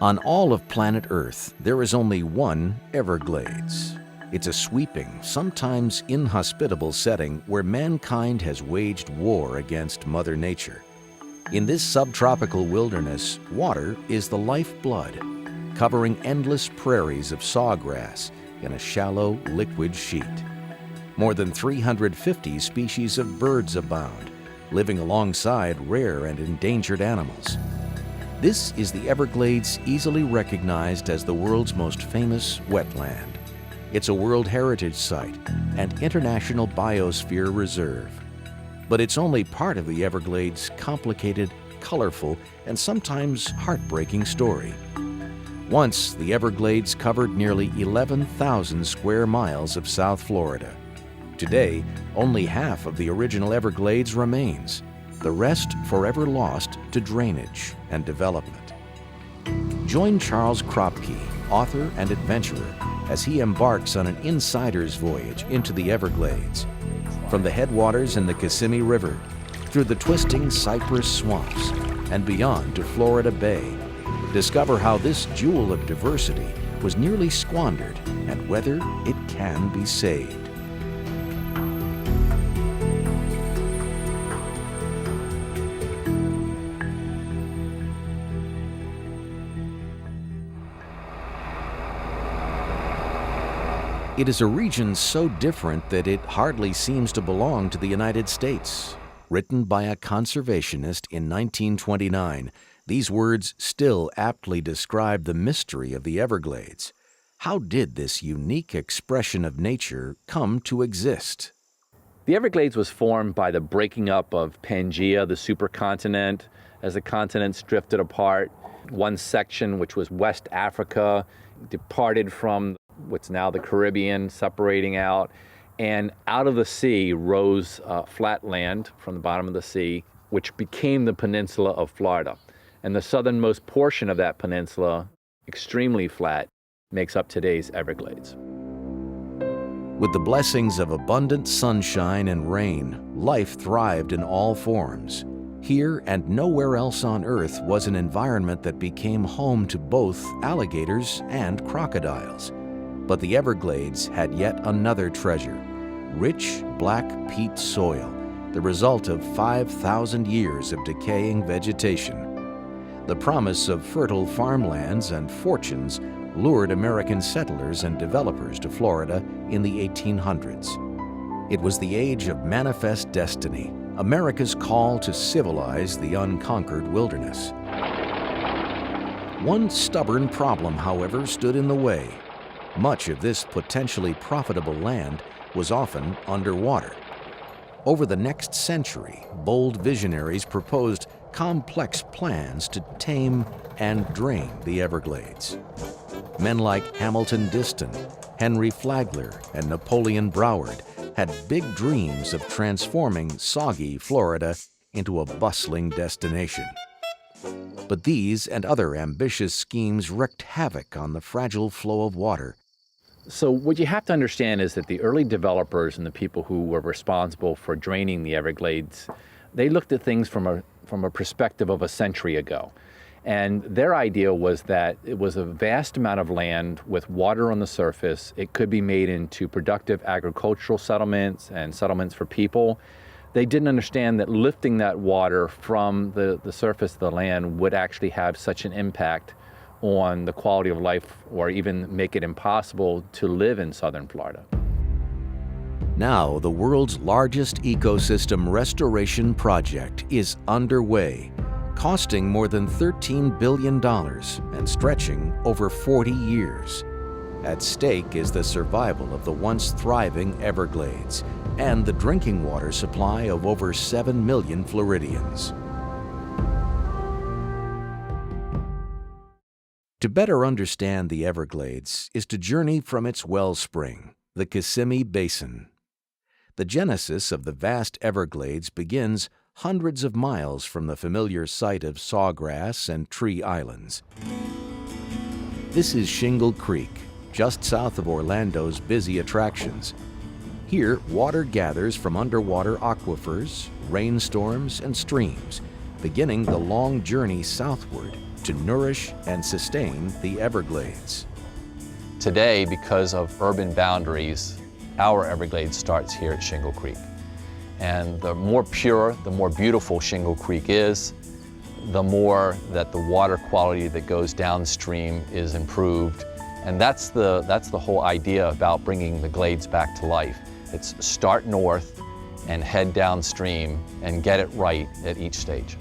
On all of planet Earth, there is only one Everglades. It's a sweeping, sometimes inhospitable setting where mankind has waged war against Mother Nature. In this subtropical wilderness, water is the lifeblood, covering endless prairies of sawgrass in a shallow, liquid sheet. More than 350 species of birds abound, living alongside rare and endangered animals. This is the Everglades, easily recognized as the world's most famous wetland. It's a World Heritage Site and International Biosphere Reserve. But it's only part of the Everglades' complicated, colorful, and sometimes heartbreaking story. Once, the Everglades covered nearly 11,000 square miles of South Florida. Today, only half of the original Everglades remains, the rest forever lost to drainage and development. Join Charles Kropke, author and adventurer, as he embarks on an insider's voyage into the Everglades. From the headwaters in the Kissimmee River, through the twisting cypress swamps, and beyond to Florida Bay, discover how this jewel of diversity was nearly squandered and whether it can be saved. It is a region so different that it hardly seems to belong to the United States. Written by a conservationist in 1929, these words still aptly describe the mystery of the Everglades. How did this unique expression of nature come to exist? The Everglades was formed by the breaking up of Pangaea, the supercontinent, as the continents drifted apart. One section, which was West Africa, departed from what's now the Caribbean, separating out, and out of the sea rose flat land from the bottom of the sea, which became the peninsula of Florida. And the southernmost portion of that peninsula, extremely flat, makes up today's Everglades. With the blessings of abundant sunshine and rain, life thrived in all forms. Here and nowhere else on Earth was an environment that became home to both alligators and crocodiles. But the Everglades had yet another treasure, rich black peat soil, the result of 5,000 years of decaying vegetation. The promise of fertile farmlands and fortunes lured American settlers and developers to Florida in the 1800s. It was the age of manifest destiny, America's call to civilize the unconquered wilderness. One stubborn problem, however, stood in the way. Much of this potentially profitable land was often underwater. Over the next century, bold visionaries proposed complex plans to tame and drain the Everglades. Men like Hamilton Diston, Henry Flagler, and Napoleon Broward had big dreams of transforming soggy Florida into a bustling destination. But these and other ambitious schemes wreaked havoc on the fragile flow of water. So what you have to understand is that the early developers and the people who were responsible for draining the Everglades, they looked at things from a perspective of a century ago. And their idea was that it was a vast amount of land with water on the surface. It could be made into productive agricultural settlements and settlements for people. They didn't understand that lifting that water from the surface of the land would actually have such an impact on the quality of life or even make it impossible to live in southern Florida. Now, the world's largest ecosystem restoration project is underway, costing more than $13 billion and stretching over 40 years. At stake is the survival of the once thriving Everglades and the drinking water supply of over 7 million Floridians. To better understand the Everglades is to journey from its wellspring, the Kissimmee Basin. The genesis of the vast Everglades begins hundreds of miles from the familiar site of Sawgrass and Tree Islands. This is Shingle Creek, just south of Orlando's busy attractions. Here, water gathers from underwater aquifers, rainstorms, and streams, beginning the long journey southward to nourish and sustain the Everglades. Today, because of urban boundaries, our Everglades starts here at Shingle Creek. And the more pure, the more beautiful Shingle Creek is, the more that the water quality that goes downstream is improved. And that's the whole idea about bringing the Glades back to life. It's start north and head downstream and get it right at each stage.